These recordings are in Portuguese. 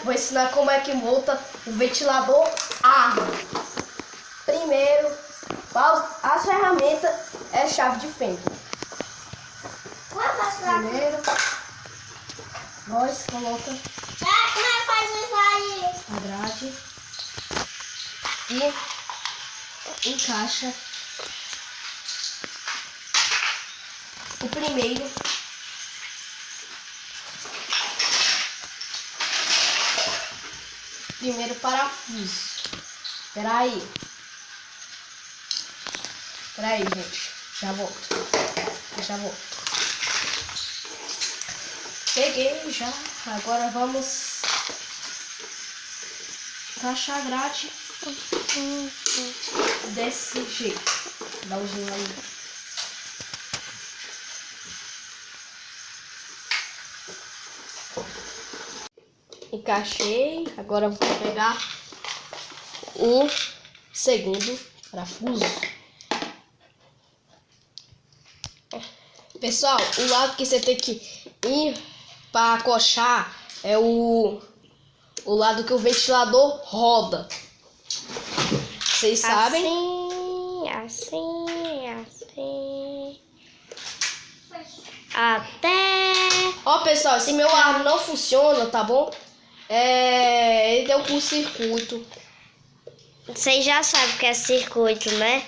vou ensinar como é que monta o ventilador Arno. Primeiro, as ferramentas é chave de fenda. Primeiro, nós coloca a grade e encaixa o primeiro parafuso. Peraí, gente. Já volto. Peguei já. Agora vamos encaixar a grade desse jeito. Dá um zoom aí. Encaixei. Agora vou pegar o segundo parafuso. Pessoal, o lado que você tem que ir para acochar é o lado que o ventilador roda. Vocês sabem? Assim. Até... Ó, pessoal, esse meu arno não funciona, tá bom? Ele deu curto-circuito. Vocês já sabem o que é circuito, né?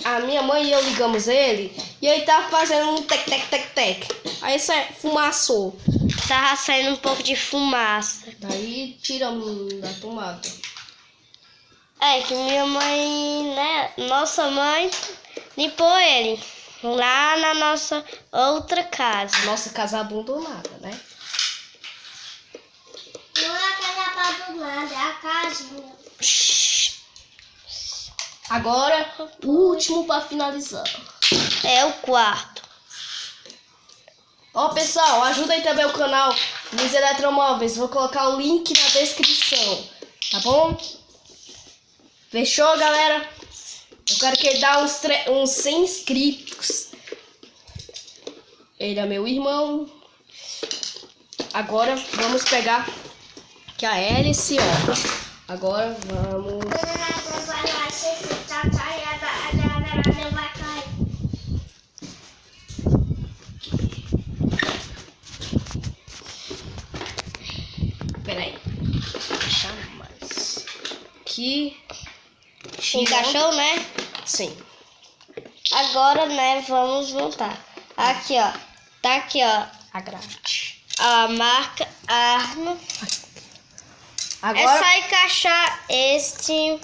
A minha mãe e eu ligamos ele e ele tava fazendo um tec. Aí isso fumaçou. Tava saindo um pouco de fumaça. Daí tiramos da tomada. É que minha mãe, né? Nossa mãe limpou ele lá na nossa outra casa. Nossa casa abandonada, né? Não é a casa abandonada, é a casinha. Agora, o último para finalizar. É o quarto. Ó, pessoal, ajuda aí também o canal dos Eletromóveis. Vou colocar o link na descrição, tá bom? Fechou, galera? Eu quero que ele dê uns 100 inscritos. Ele é meu irmão. Agora, vamos pegar aqui a hélice, ó. Agora, vamos... Peraí. Deixa mais. Aqui. Encaixou, né? Sim. Agora, né, vamos montar. Aqui, ó. Tá aqui, ó. A grade. A marca Arno. Agora, É só encaixar este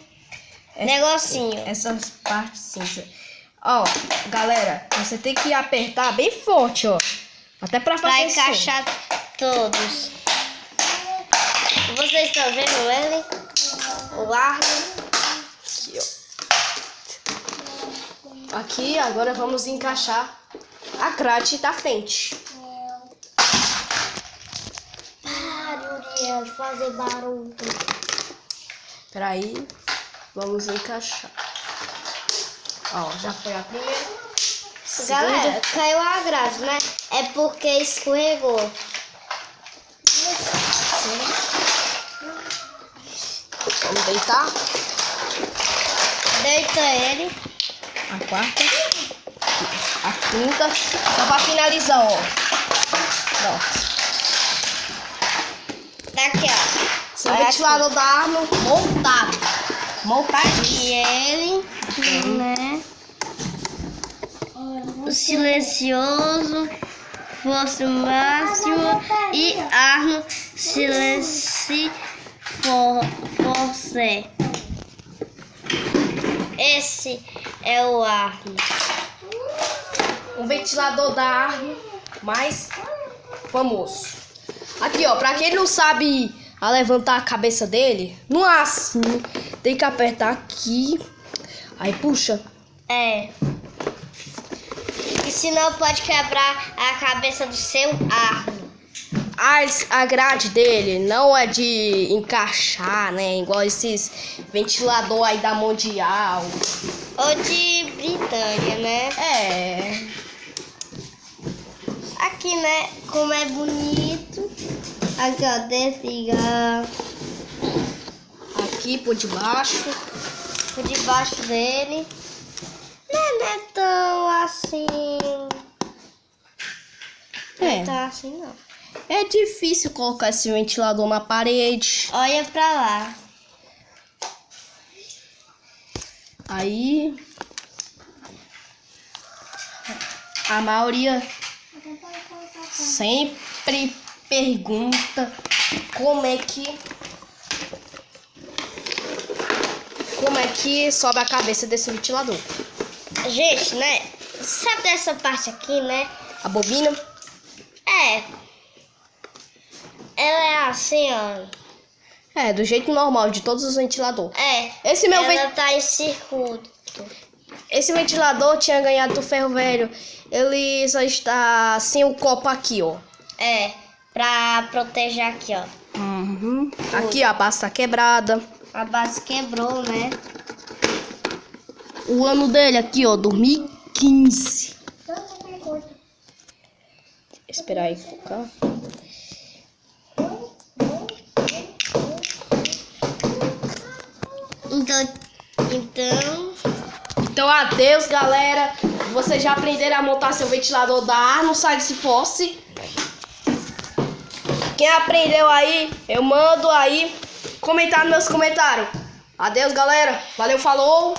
negocinho. essas partes cinza. Ó, galera, você tem que apertar bem forte, ó. Até pra fazer Vai som. encaixar todos. Vocês estão vendo ele? O Arno. Aqui, ó. Aqui, agora vamos encaixar a grade da frente. Para, Uriel, de fazer barulho. Peraí. Vamos encaixar. Ó, já foi a primeira. Galera, caiu a grade, né? É porque escorregou. Vamos deitar. Deita ele. A quarta. A quinta. Só pra finalizar, ó. Pronto. Daqui, ó. Seu ventilador da Arno montado. Montadinho. E ele, né? O silencioso, força máxima e Arno silêncio force. Esse é o Arno. O ventilador da Arno mais famoso. Aqui, ó, pra quem não sabe a levantar a cabeça dele, não é assim. Tem que apertar aqui. Aí puxa. É. E senão pode quebrar a cabeça do seu Arno. A grade dele não é de encaixar, né? Igual esses ventilador aí da Mundial. Ou de Britânia, né? É. Aqui, né? Como é bonito. Aqui, ó, desligar Aqui por debaixo. por debaixo dele. Não é tão assim. Não é tão assim, não. É difícil colocar esse ventilador na parede. Olha pra lá. Aí a maioria sempre pergunta como é que sobe a cabeça desse ventilador. Gente, né? Sabe essa parte aqui, né? A bobina Ela é assim, ó. é do jeito normal de todos os ventiladores. Esse Ela tá em circuito. Esse ventilador tinha ganhado do ferro velho. Ele só está sem o copo aqui, ó. Pra proteger aqui, ó. Aqui ó, a base tá quebrada. A base quebrou, né? O ano dele aqui, ó, 2015. Esperar aí focar. Então, adeus, galera. Vocês já aprenderam a montar seu ventilador da Arno Side Force. Quem aprendeu aí, eu mando aí comentar nos meus comentários. Adeus, galera. Valeu, falou.